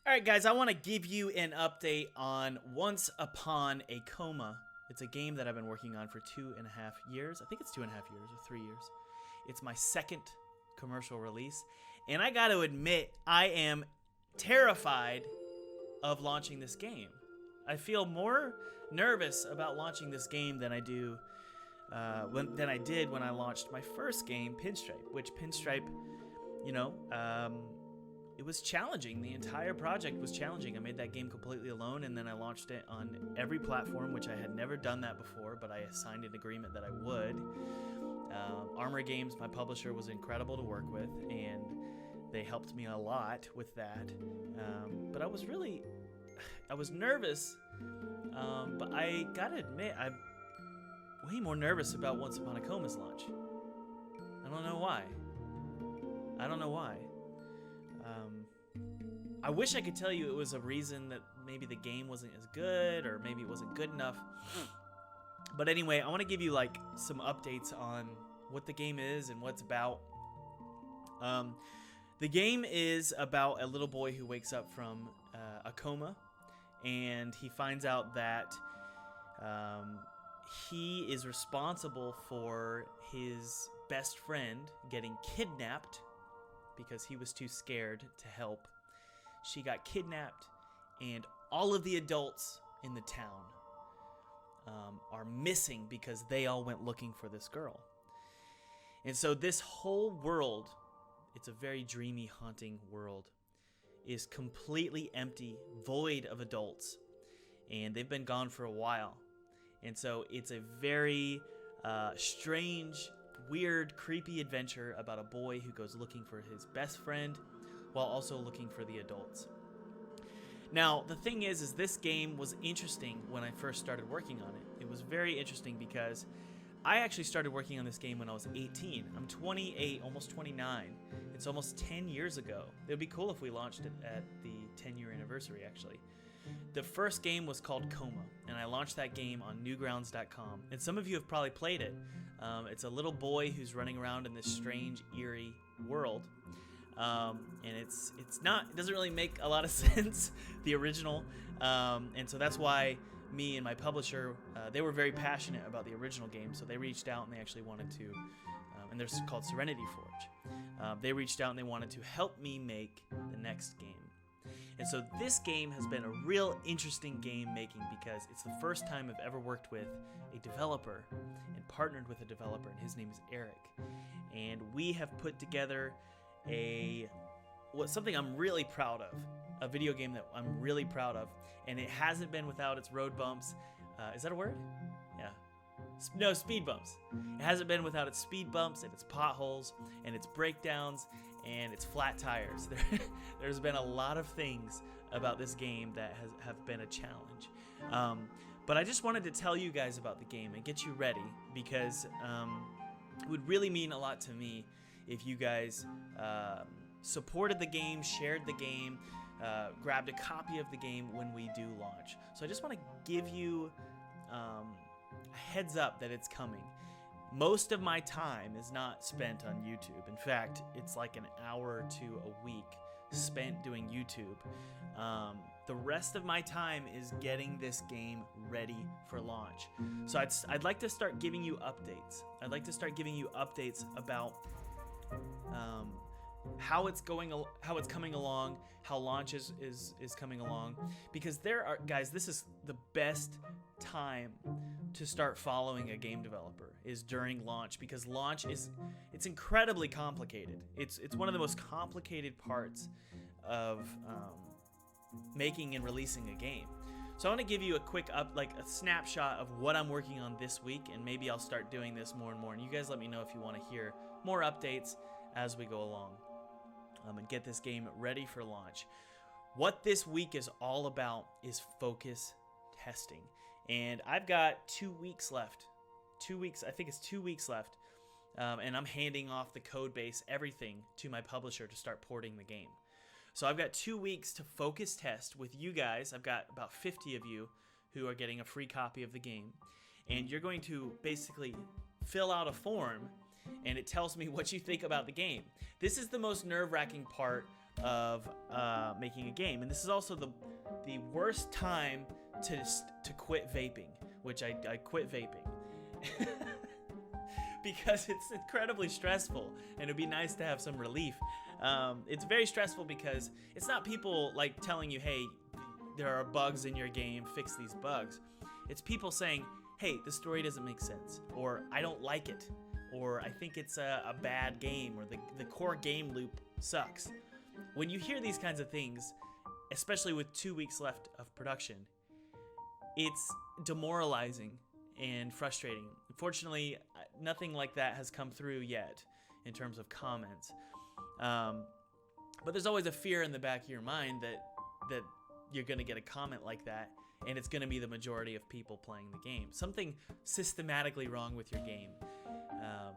All right, guys, I want to give you an update on Once Upon a Coma. It's a game that I've been working on for 2.5 years. I think it's 2.5 years or 3 years. It's my second commercial release, and I got to admit, I am terrified of launching this game. I feel more nervous about launching this game than I did when I launched my first game, Pinstripe. Which Pinstripe, you know, it was challenging. The entire project was challenging. I made that game completely alone, and then I launched it on every platform, which I had never done that before, but I signed an agreement that I would. Armor Games, my publisher, was incredible to work with, and they helped me a lot with that. But I was nervous, but I gotta admit, I'm way more nervous about Once Upon a Coma's launch. I don't know why. I wish I could tell you it was a reason that maybe the game wasn't as good or maybe it wasn't good enough. But anyway, I want to give you like some updates on what the game is and what it's about. The game is about a little boy who wakes up from a coma, and he finds out that he is responsible for his best friend getting kidnapped because he was too scared to help. She got kidnapped, and all of the adults in the town are missing because they all went looking for this girl. And so this whole world, it's a very dreamy, haunting world, is completely empty, void of adults, and they've been gone for a while. And so it's a very strange, weird, creepy adventure about a boy who goes looking for his best friend while also looking for the adults. Now, the thing is this game was interesting when I first started working on it. It was very interesting because I actually started working on this game when I was 18. I'm 28, almost 29. It's almost 10 years ago. It would be cool if we launched it at the 10-year anniversary, actually. The first game was called Coma, and I launched that game on Newgrounds.com. And some of you have probably played it. It's a little boy who's running around in this strange, eerie world. And it doesn't really make a lot of sense, the original. And so that's why me and my publisher, they were very passionate about the original game. So they reached out and they actually wanted to, and they're called Serenity Forge. They reached out and they wanted to help me make the next game. And so this game has been a real interesting game making because it's the first time I've ever worked with a developer and partnered with a developer, and his name is Eric. And we have put together something I'm really proud of, a video game that I'm really proud of, and it hasn't been without its road bumps. Is that a word? Yeah. No, speed bumps. It hasn't been without its speed bumps and its potholes and its breakdowns and its flat tires. There's been a lot of things about this game that have been a challenge. But I just wanted to tell you guys about the game and get you ready because it would really mean a lot to me if you guys supported the game, shared the game, grabbed a copy of the game when we do launch. So I just want to give you a heads up that it's coming. Most of my time is not spent on YouTube. In fact, it's like an hour or two a week spent doing YouTube. The rest of my time is getting this game ready for launch. So I'd like to start giving you updates. I'd like to start giving you updates about how it's coming along, how launch is coming along, because this is the best time to start following a game developer is during launch, because launch it's incredibly complicated. It's one of the most complicated parts of making and releasing a game. So I want to give you a quick a snapshot of what I'm working on this week, and maybe I'll start doing this more and more, and you guys let me know if you want to hear more updates as we go along, and get this game ready for launch. What this week is all about is focus testing. And I've got 2 weeks left. 2 weeks, I think it's 2 weeks left. And I'm handing off the code base, everything, to my publisher to start porting the game. So I've got 2 weeks to focus test with you guys. I've got about 50 of you who are getting a free copy of the game. And you're going to basically fill out a form, and it tells me what you think about the game. This is the most nerve-wracking part of making a game. And this is also the worst time to quit vaping, which I quit vaping. Because it's incredibly stressful, and it'd be nice to have some relief. It's very stressful because it's not people like telling you, hey, there are bugs in your game, fix these bugs. It's people saying, hey, the story doesn't make sense, or I don't like it, or I think it's a bad game, or the core game loop sucks. When you hear these kinds of things, especially with 2 weeks left of production, it's demoralizing and frustrating. Unfortunately, nothing like that has come through yet in terms of comments. But there's always a fear in the back of your mind that you're going to get a comment like that, and it's going to be the majority of people playing the game. Something systematically wrong with your game.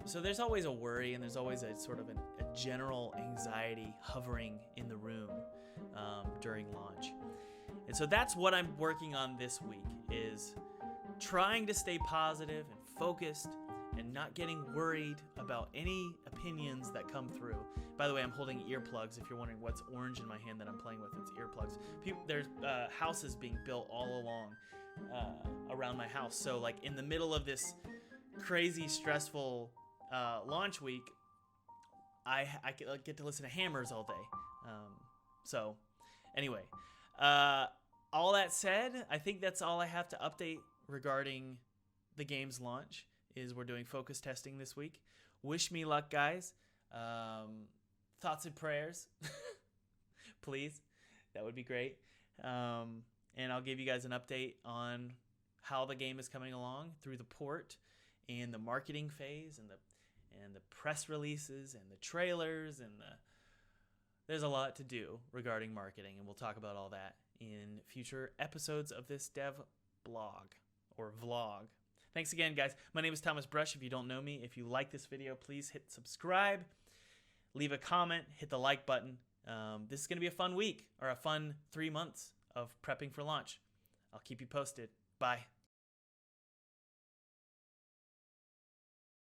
So there's always a worry, and there's always a sort of a general anxiety hovering in the room during launch. And so that's what I'm working on this week, is trying to stay positive and focused and not getting worried about any opinions that come through. By the way, I'm holding earplugs. If you're wondering what's orange in my hand that I'm playing with, it's earplugs. There's houses being built all along around my house. So like in the middle of this crazy stressful launch week, I get to listen to hammers all day. So anyway, all that said, I think that's all I have to update regarding the game's launch. Is we're doing focus testing this week. Wish me luck, guys. Thoughts and prayers, please. That would be great. And I'll give you guys an update on how the game is coming along through the port and the marketing phase and the press releases and the trailers and there's a lot to do regarding marketing, and we'll talk about all that in future episodes of this dev blog or vlog. Thanks again, guys. My name is Thomas Brush. If you don't know me, if you like this video, please hit subscribe, leave a comment, hit the like button. This is going to be a fun week, or a fun 3 months of prepping for launch. I'll keep you posted. Bye.